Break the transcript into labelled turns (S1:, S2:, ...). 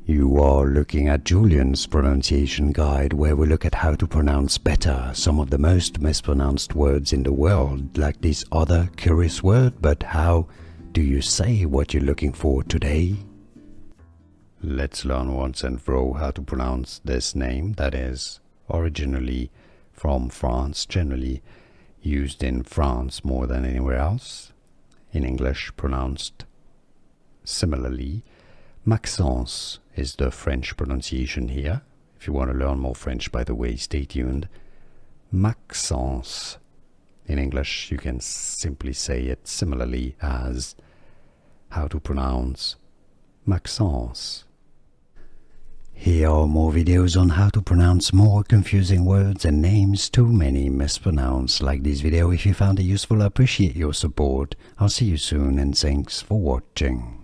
S1: You are looking at Julian's pronunciation guide, where we look at how to pronounce better some of the most mispronounced words in the world, like this other curious word. But how do you say what you're looking for today? Let's learn once and for all how to pronounce this name that is originally from France, generally used in France more than anywhere else. In English, pronounced similarly. Maxence is the French pronunciation here. If you want to learn more French, by the way, stay tuned. Maxence. In English, you can simply say it similarly as how to pronounce Maxence. Here are more videos on how to pronounce more confusing words and names too many mispronounced. Like this video if you found it useful. I appreciate your support. I'll see you soon and thanks for watching.